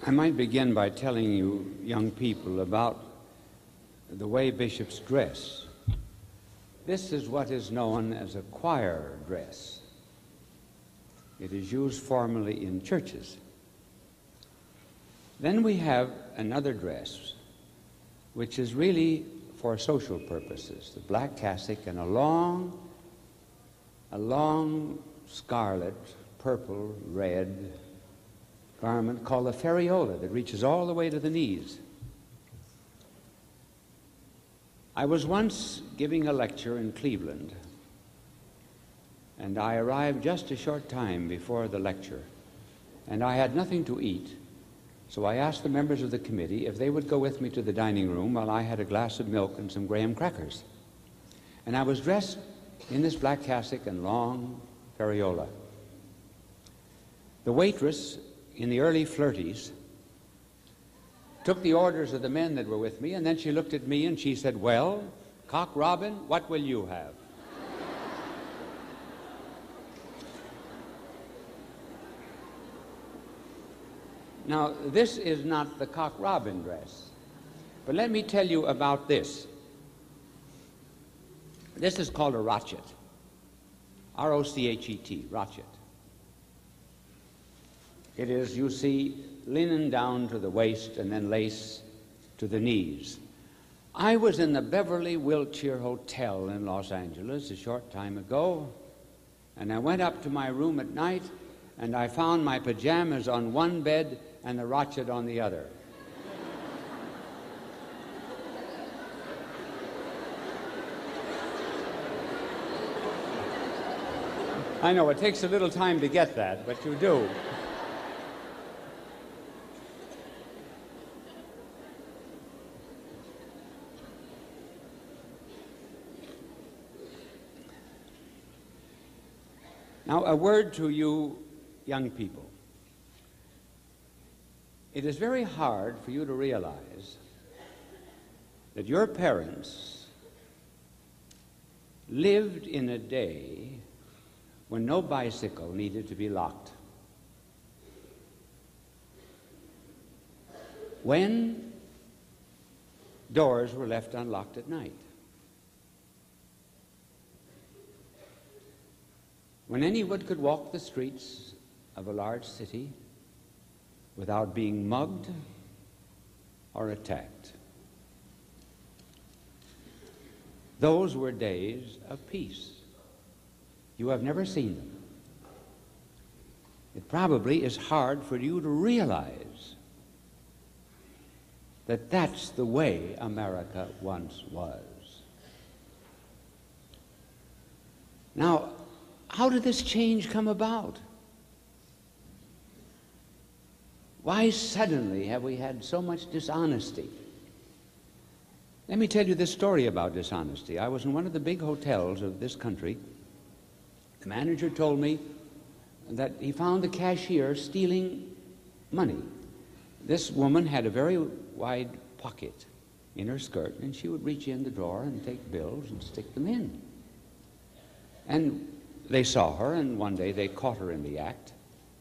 I might begin by telling you young people about the way bishops dress. This is what is known as a choir dress. It is used formally in churches. Then we have another dress, which is really for social purposes, the black cassock and a long scarlet, purple, red garment called the ferriola that reaches all the way to the knees. I was once giving a lecture in Cleveland, and I arrived just a short time before the lecture, and I had nothing to eat, so I asked the members of the committee if they would go with me to the dining room while I had a glass of milk and some graham crackers. And I was dressed in this black cassock and long ferriola. The waitress, in the early flirties, took the orders of the men that were with me, and then she looked at me and she said, "Well, Cock Robin, what will you have?" Now, this is not the Cock Robin dress, but let me tell you about this. This is called a rochet, R-O-C-H-E-T, rochet. It is, you see, linen down to the waist and then lace to the knees. I was in the Beverly Wilshire Hotel in Los Angeles a short time ago, and I went up to my room at night, and I found my pajamas on one bed and the rochet on the other. I know it takes a little time to get that, but you do. Now, a word to you young people. It is very hard for you to realize that your parents lived in a day when no bicycle needed to be locked. When doors were left unlocked at night. When anyone could walk the streets of a large city without being mugged or attacked. Those were days of peace. You have never seen them. It probably is hard for you to realize that that's the way America once was. Now, how did this change come about? Why suddenly have we had so much dishonesty? Let me tell you this story about dishonesty. I was in one of the big hotels of this country. The manager told me that he found the cashier stealing money. This woman had a very wide pocket in her skirt, and she would reach in the drawer and take bills and stick them in. And they saw her, and one day they caught her in the act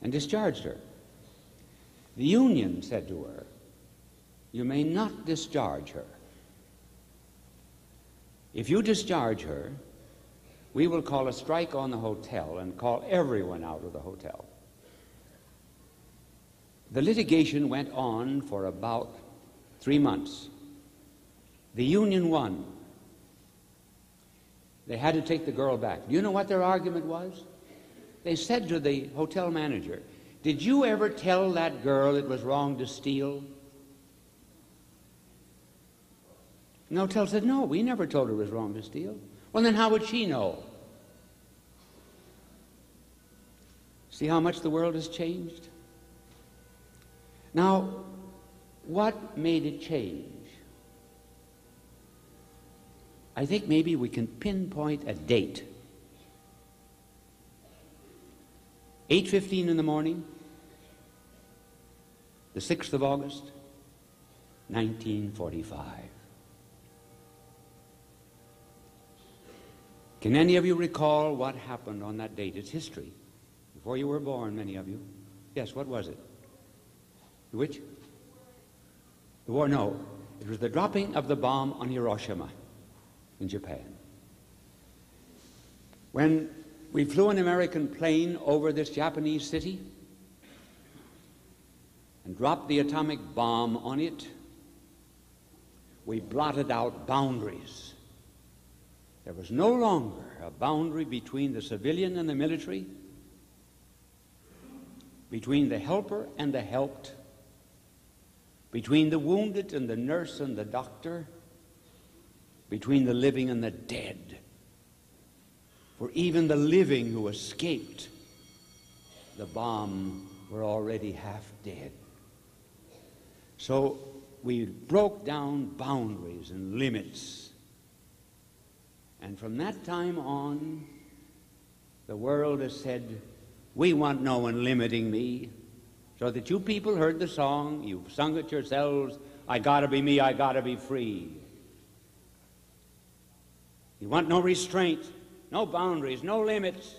and discharged her. The union said to her, "You may not discharge her. If you discharge her, we will call a strike on the hotel and call everyone out of the hotel." The litigation went on for about 3 months. The union won. They had to take the girl back. Do you know what their argument was? They said to the hotel manager, "Did you ever tell that girl it was wrong to steal?" And the hotel said, "No, we never told her it was wrong to steal." "Well, then how would she know?" See how much the world has changed? Now, what made it change? I think maybe we can pinpoint a date. 8:15 in the morning, the 6th of August, 1945. Can any of you recall what happened on that date? It's history. Before you were born, many of you. Yes, what was it? Which? The war, no. It was the dropping of the bomb on Hiroshima in Japan. When we flew an American plane over this Japanese city and dropped the atomic bomb on it, we blotted out boundaries. There was no longer a boundary between the civilian and the military, between the helper and the helped, between the wounded and the nurse and the doctor, between the living and the dead. For even the living who escaped the bomb were already half dead. So we broke down boundaries and limits. And from that time on, the world has said, we want no one limiting me. So that you people heard the song, you've sung it yourselves, I gotta be me, I gotta be free. You want no restraint, no boundaries, no limits.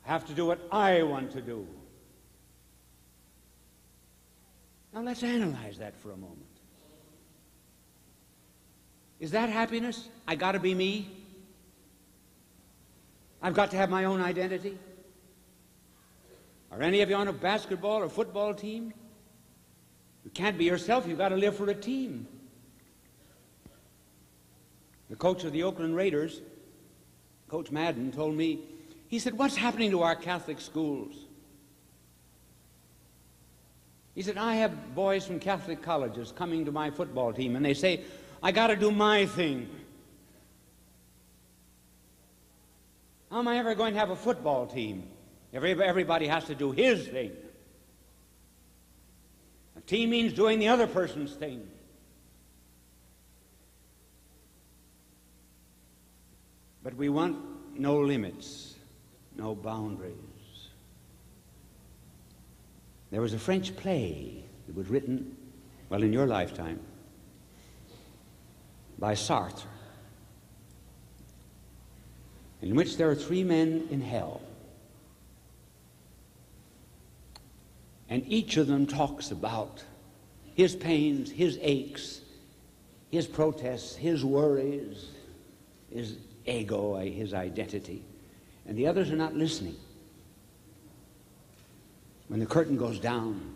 I have to do what I want to do. Now let's analyze that for a moment. Is that happiness? I gotta be me? I've got to have my own identity? Are any of you on a basketball or football team? You can't be yourself, you've got to live for a team. The coach of the Oakland Raiders, Coach Madden, told me, he said, what's happening to our Catholic schools? He said, I have boys from Catholic colleges coming to my football team, and they say, I got to do my thing. How am I ever going to have a football team? Everybody has to do his thing. A team means doing the other person's thing. But we want no limits, no boundaries. There was a French play that was written, well, in your lifetime, by Sartre, in which there are three men in hell. And each of them talks about his pains, his aches, his protests, his worries, his ego, his identity. And the others are not listening. When the curtain goes down,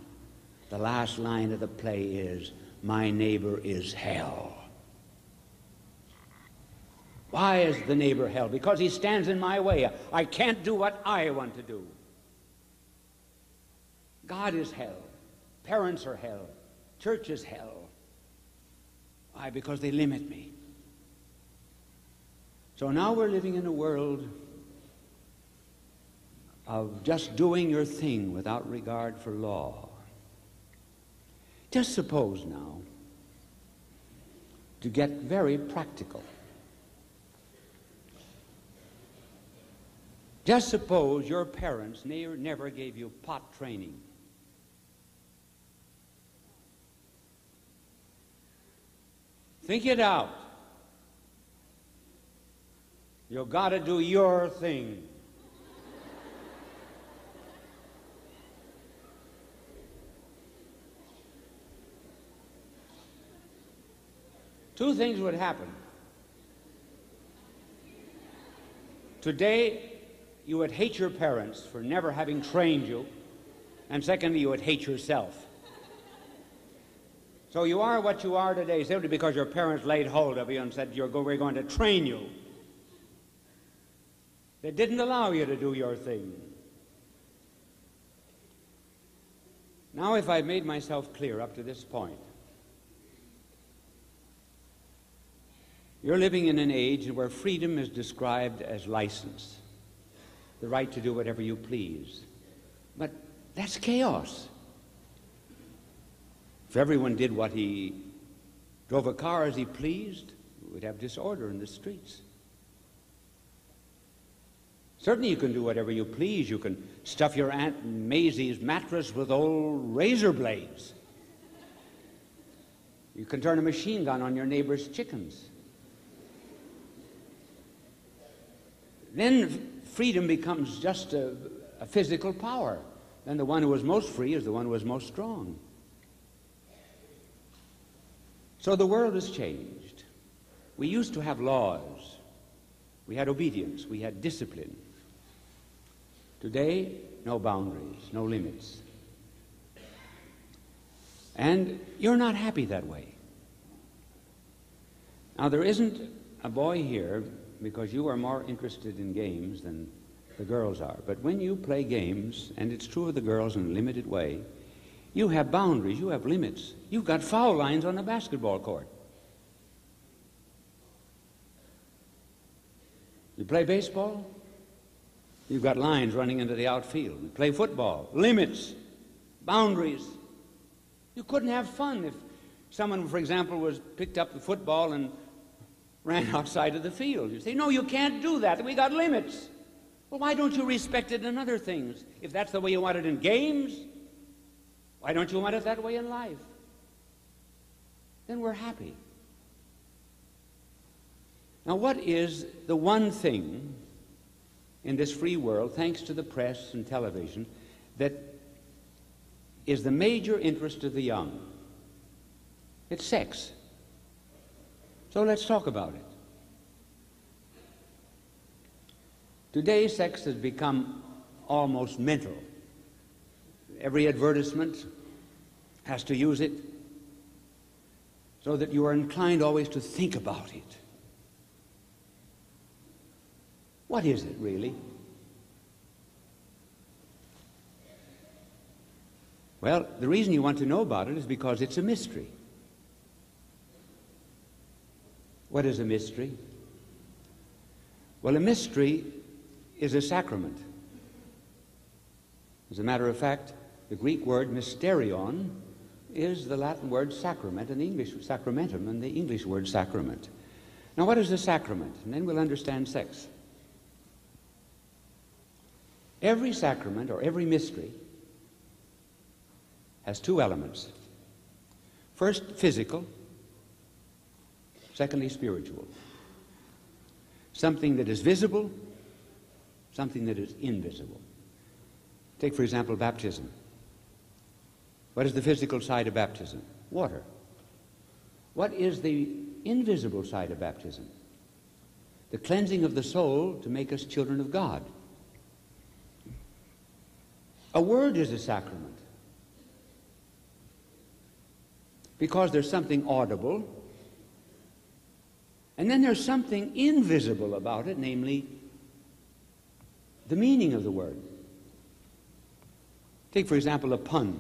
the last line of the play is, my neighbor is hell. Why is the neighbor hell? Because he stands in my way. I can't do what I want to do. God is hell. Parents are hell. Church is hell. Why? Because they limit me. So now we're living in a world of just doing your thing without regard for law. Just suppose now, to get very practical, just suppose your parents never gave you pot training. Think it out. You've got to do your thing. Two things would happen. Today, you would hate your parents for never having trained you, and secondly, you would hate yourself. So you are what you are today simply because your parents laid hold of you and said, we're going to train you. They didn't allow you to do your thing. Now, if I've made myself clear up to this point, you're living in an age where freedom is described as license, the right to do whatever you please. But that's chaos. If everyone did what he drove a car as he pleased, we would have disorder in the streets. Certainly you can do whatever you please. You can stuff your Aunt Maisie's mattress with old razor blades. You can turn a machine gun on your neighbor's chickens. Then freedom becomes just a physical power. then the one who was most free is the one who was most strong. So the world has changed. We used to have laws. We had obedience. We had discipline. Today, no boundaries, no limits. And you're not happy that way. Now, there isn't a boy here, because you are more interested in games than the girls are. But when you play games, and it's true of the girls in a limited way, you have boundaries, you have limits. You've got foul lines on a basketball court. You play baseball, you've got lines running into the outfield. You play football, limits, boundaries. You couldn't have fun if someone, for example, picked up the football and ran outside of the field. You say, no, you can't do that. We got limits. Well, why don't you respect it in other things? If that's the way you want it in games, why don't you want it that way in life? Then we're happy. Now, what is the one thing in this free world, thanks to the press and television, that is the major interest of the young? It's sex. So let's talk about it. Today, sex has become almost mental. Every advertisement has to use it so that you are inclined always to think about it. What is it, really? Well, the reason you want to know about it is because it's a mystery. What is a mystery? Well, a mystery is a sacrament. As a matter of fact, the Greek word mysterion is the Latin word sacrament and the English sacramentum and the English word sacrament. Now, what is a sacrament? And then we'll understand sex. Every sacrament or every mystery has two elements. First, physical. Secondly, spiritual. Something that is visible, something that is invisible. Take, for example, baptism. What is the physical side of baptism? Water. What is the invisible side of baptism? The cleansing of the soul to make us children of God. A word is a sacrament because there's something audible, and then there's something invisible about it, namely the meaning of the word. Take, for example, a pun.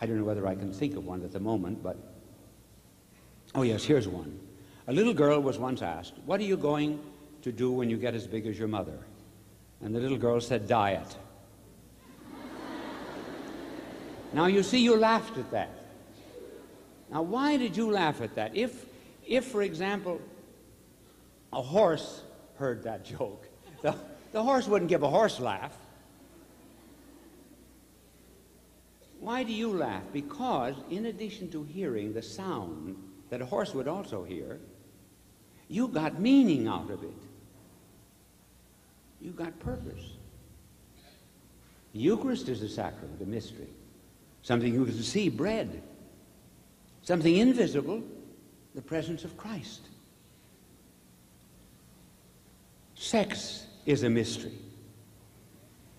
I don't know whether I can think of one at the moment, but oh yes, here's one. A little girl was once asked, "What are you going to do when you get as big as your mother?" And the little girl said, "Diet." Now, you see, you laughed at that. Now, why did you laugh at that? If for example, a horse heard that joke, the horse wouldn't give a horse laugh. Why do you laugh? Because in addition to hearing the sound that a horse would also hear, you got meaning out of it. You got purpose. The Eucharist is a sacrament, a mystery. Something you can see, bread. Something invisible, the presence of Christ. Sex is a mystery.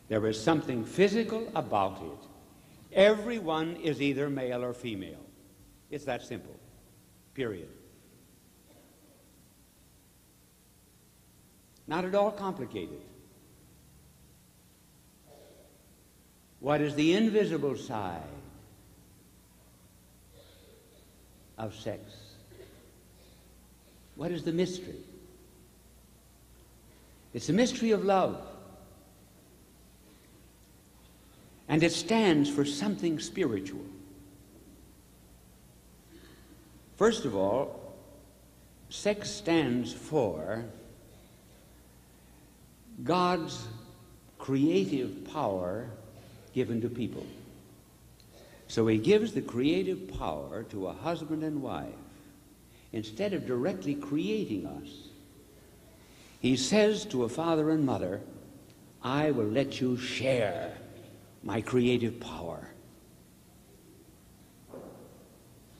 There is something physical about it. Everyone is either male or female. It's that simple. Period. Not at all complicated. What is the invisible side of sex? What is the mystery? It's a mystery of love. And it stands for something spiritual. First of all, sex stands for God's creative power given to people. So he gives the creative power to a husband and wife. Instead of directly creating us, he says to a father and mother, "I will let you share my creative power,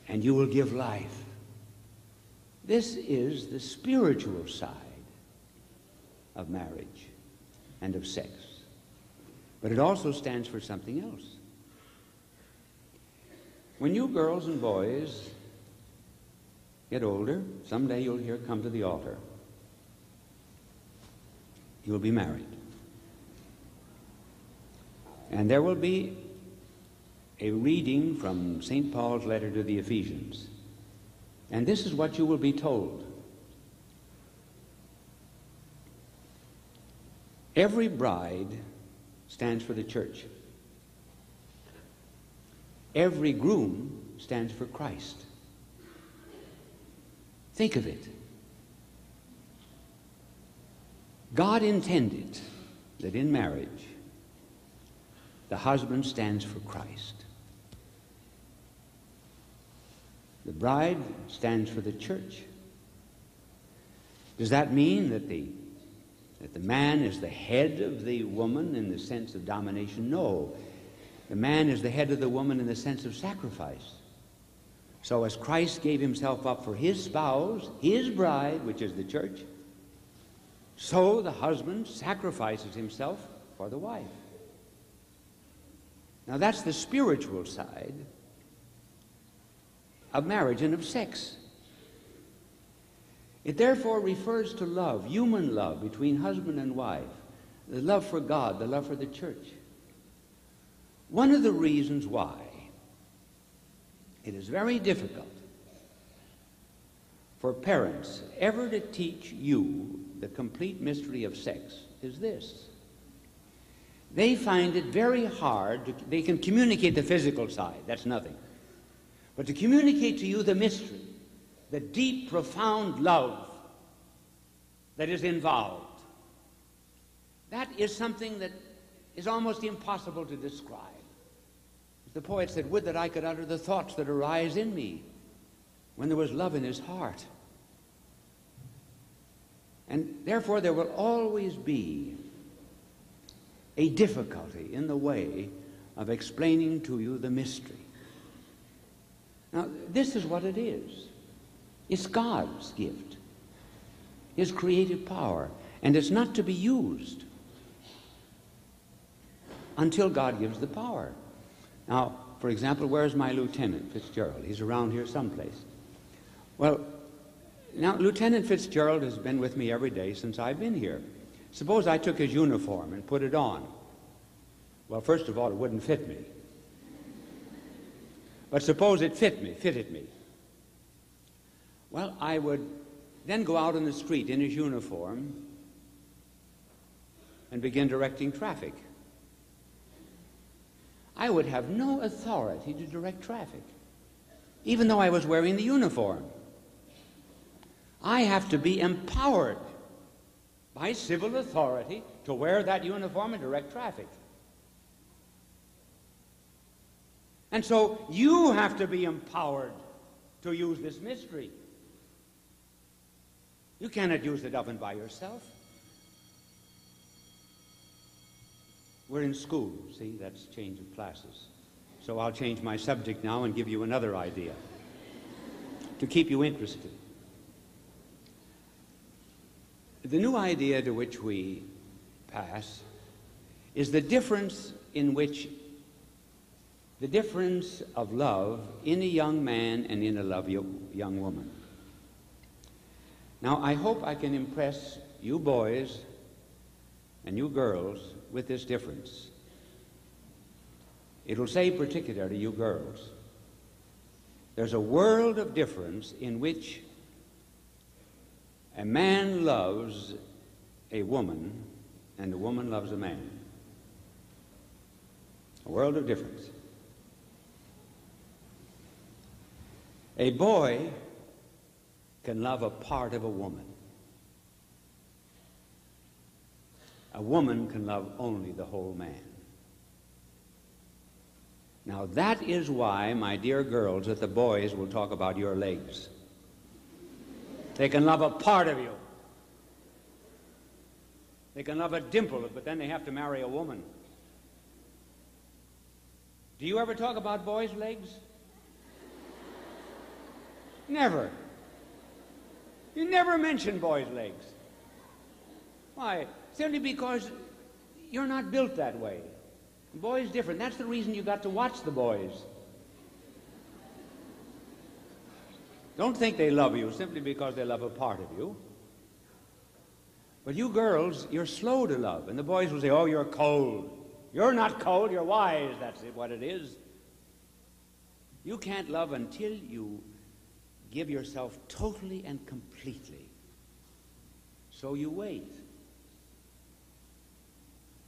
and you will give life. This is the spiritual side of marriage and of sex. But it also stands for something else. When you girls and boys get older, someday you'll hear come to the altar. You'll be married. And there will be a reading from St. Paul's letter to the Ephesians. And this is what you will be told. Every bride stands for the church. Every groom stands for Christ. Think of it. God intended that in marriage, the husband stands for Christ. The bride stands for the church. Does that mean that the man is the head of the woman in the sense of domination? No. The man is the head of the woman in the sense of sacrifice. So as Christ gave himself up for his spouse, his bride, which is the church, so the husband sacrifices himself for the wife. Now that's the spiritual side of marriage and of sex. It therefore refers to love, human love between husband and wife, the love for God, the love for the church. One of the reasons why it is very difficult for parents ever to teach you the complete mystery of sex is this. They find it very hard. They can communicate the physical side, that's nothing. But to communicate to you the mystery, the deep, profound love that is involved, that is something that is almost impossible to describe. The poet said, "Would that I could utter the thoughts that arise in me when there was love in his heart." And therefore there will always be a difficulty in the way of explaining to you the mystery. Now, this is what it is. It's God's gift, his creative power, and it's not to be used until God gives the power. Now, for example, where's my Lieutenant Fitzgerald? He's around here someplace. Well, now, Lieutenant Fitzgerald has been with me every day since I've been here. Suppose I took his uniform and put it on. Well, first of all, it wouldn't fit me. But suppose it fitted me. Well, I would then go out on the street in his uniform and begin directing traffic. I would have no authority to direct traffic, even though I was wearing the uniform. I have to be empowered by civil authority to wear that uniform and direct traffic. And so you have to be empowered to use this mystery. You cannot use the oven by yourself. We're in school, see, that's change of classes. So I'll change my subject now and give you another idea to keep you interested. The new idea to which we pass is the difference of love in a young man and in a young woman. Now, I hope I can impress you boys and you girls with this difference. It'll say particularly you girls. There's a world of difference in which a man loves a woman and a woman loves a man. A world of difference. A boy can love a part of a woman. A woman can love only the whole man. Now that is why, my dear girls, that the boys will talk about your legs. They can love a part of you. They can love a dimple, but then they have to marry a woman. Do you ever talk about boys' legs? Never. You never mention boys' legs. Why? Simply because you're not built that way. Boys different. That's the reason you got to watch the boys. Don't think they love you simply because they love a part of you. But you girls, you're slow to love. And the boys will say, oh, you're cold. You're not cold, you're wise. That's what it is. You can't love until you give yourself totally and completely. So you wait.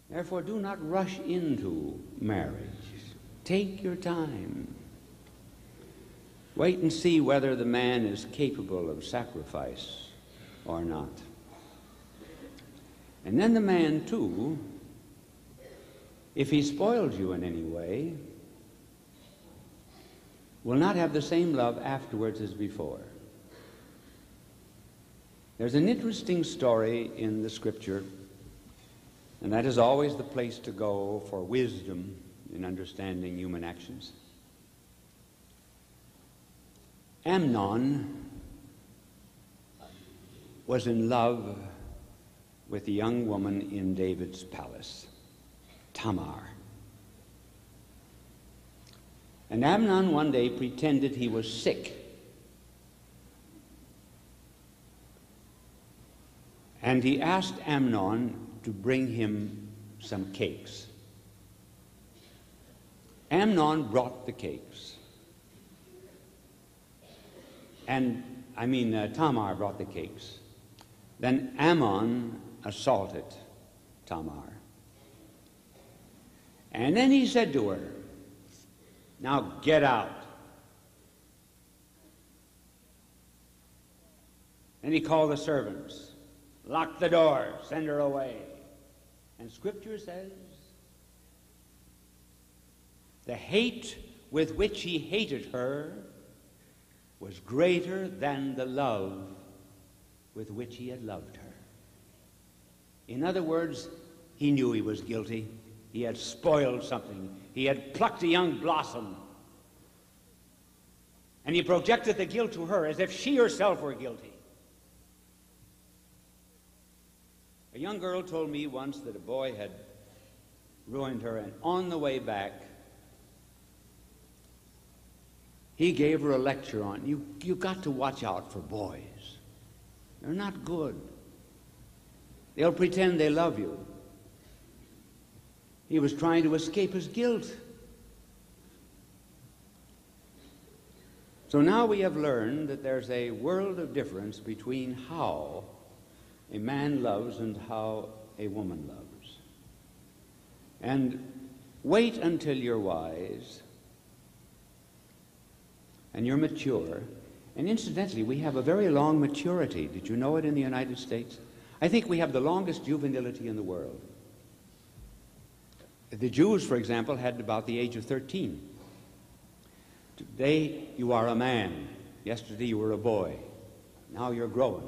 Therefore, do not rush into marriage. Take your time. Wait and see whether the man is capable of sacrifice or not. And then the man, too, if he spoils you in any way, will not have the same love afterwards as before. There's an interesting story in the Scripture, and that is always the place to go for wisdom in understanding human actions. Amnon was in love with a young woman in David's palace, Tamar. And Amnon one day pretended he was sick. And he asked Amnon to bring him some cakes. Amnon brought the cakes. Tamar brought the cakes. Then Ammon assaulted Tamar. And then he said to her, now get out. Then he called the servants, lock the door, send her away. And Scripture says, the hate with which he hated her was greater than the love with which he had loved her. In other words, he knew he was guilty. He had spoiled something. He had plucked a young blossom. And he projected the guilt to her as if she herself were guilty. A young girl told me once that a boy had ruined her, and on the way back, he gave her a lecture on, you got to watch out for boys. They're not good. They'll pretend they love you. He was trying to escape his guilt. So now we have learned that there's a world of difference between how a man loves and how a woman loves. And wait until you're wise and you're mature. And incidentally, we have a very long maturity. Did you know it in the United States? I think we have the longest juvenility in the world. The Jews, for example, had about the age of 13. Today, you are a man. Yesterday, you were a boy. Now you're growing.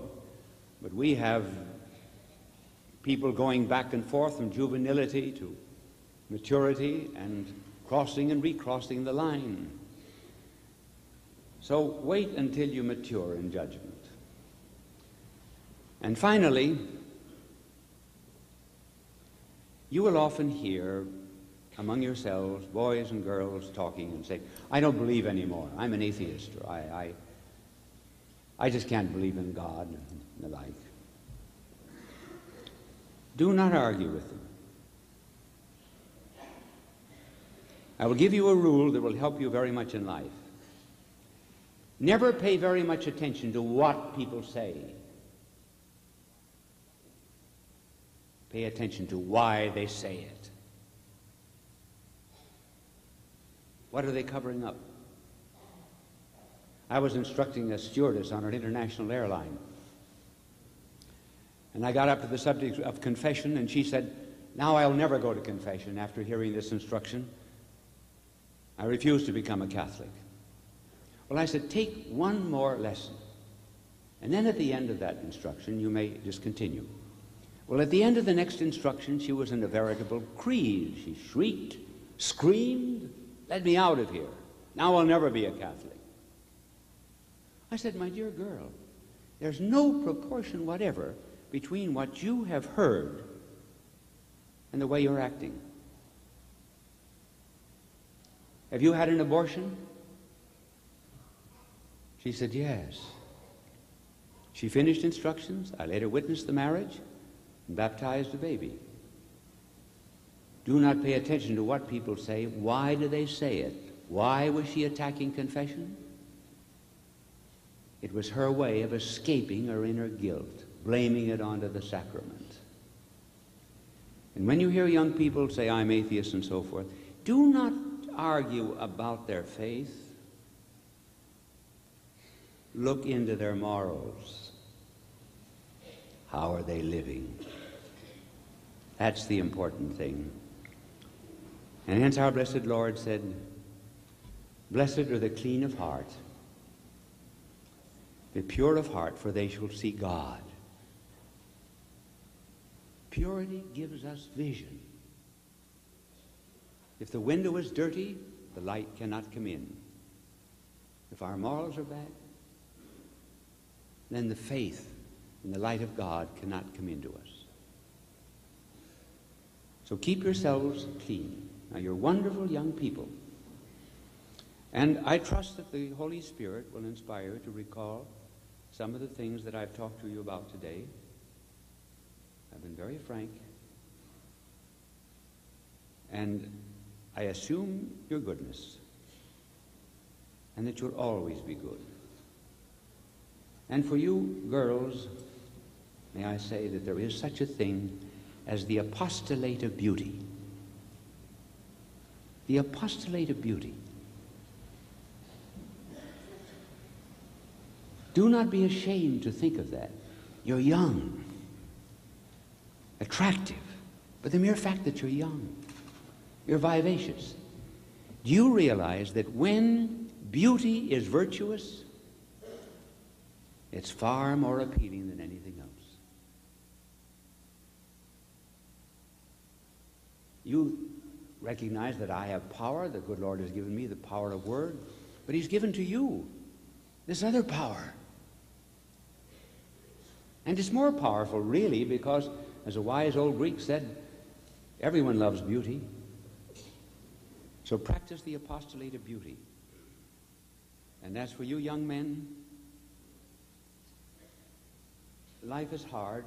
But we have people going back and forth from juvenility to maturity and crossing and recrossing the line. So wait until you mature in judgment. And finally, you will often hear among yourselves, boys and girls talking and saying, I don't believe anymore. I'm an atheist. Or I just can't believe in God and the like. Do not argue with them. I will give you a rule that will help you very much in life. Never pay very much attention to what people say. Pay attention to why they say it. What are they covering up? I was instructing a stewardess on an international airline. And I got up to the subject of confession, and she said, now I'll never go to confession after hearing this instruction. I refuse to become a Catholic. Well, I said, take one more lesson. And then at the end of that instruction, you may discontinue. Well, at the end of the next instruction, she was in a veritable creed. She shrieked, screamed, Let me out of here. Now I'll never be a Catholic. I said, my dear girl, there's no proportion whatever between what you have heard and the way you're acting. Have you had an abortion? She said, yes. She finished instructions. I later witnessed the marriage and baptized the baby. Do not pay attention to what people say. Why do they say it? Why was she attacking confession? It was her way of escaping her inner guilt, blaming it onto the sacrament. And when you hear young people say, I'm atheist and so forth, do not argue about their faith. Look into their morals. How are they living? That's the important thing. And hence our blessed Lord said, blessed are the clean of heart, the pure of heart, for they shall see God. Purity gives us vision. If the window is dirty, the light cannot come in. If our morals are bad, then the faith and the light of God cannot come into us. So keep yourselves clean. Now, you're wonderful young people. And I trust that the Holy Spirit will inspire you to recall some of the things that I've talked to you about today. I've been very frank. And I assume your goodness, and that you'll always be good. And for you girls, may I say that there is such a thing as the apostolate of beauty. The apostolate of beauty. Do not be ashamed to think of that. You're young, attractive, but the mere fact that you're young, you're vivacious. Do you realize that when beauty is virtuous, it's far more appealing than anything else? You recognize that I have power. The good Lord has given me the power of word, but he's given to you this other power. And it's more powerful, really, because, as a wise old Greek said, everyone loves beauty. So practice the apostolate of beauty. And as for you young men, life is hard.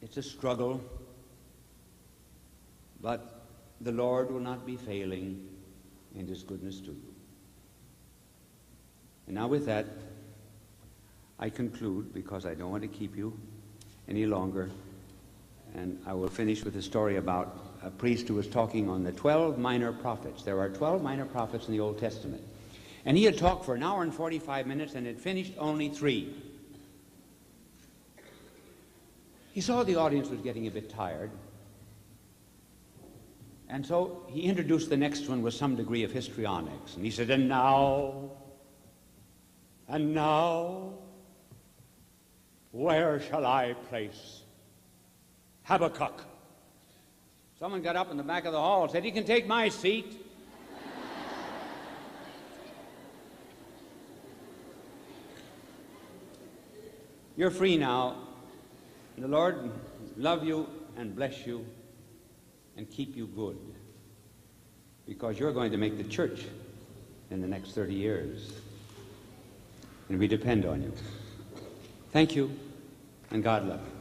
It's a struggle. But the Lord will not be failing in his goodness to you. And now with that, I conclude, because I don't want to keep you any longer, and I will finish with a story about a priest who was talking on the 12 minor prophets. There are 12 minor prophets in the Old Testament. And he had talked for an hour and 45 minutes and had finished only 3. He saw the audience was getting a bit tired. And so he introduced the next one with some degree of histrionics. And he said, and now, where shall I place Habakkuk? Someone got up in the back of the hall and said, you can take my seat. You're free now. And the Lord love you and bless you and keep you good, because you're going to make the church in the next 30 years. And we depend on you. Thank you, and God love you.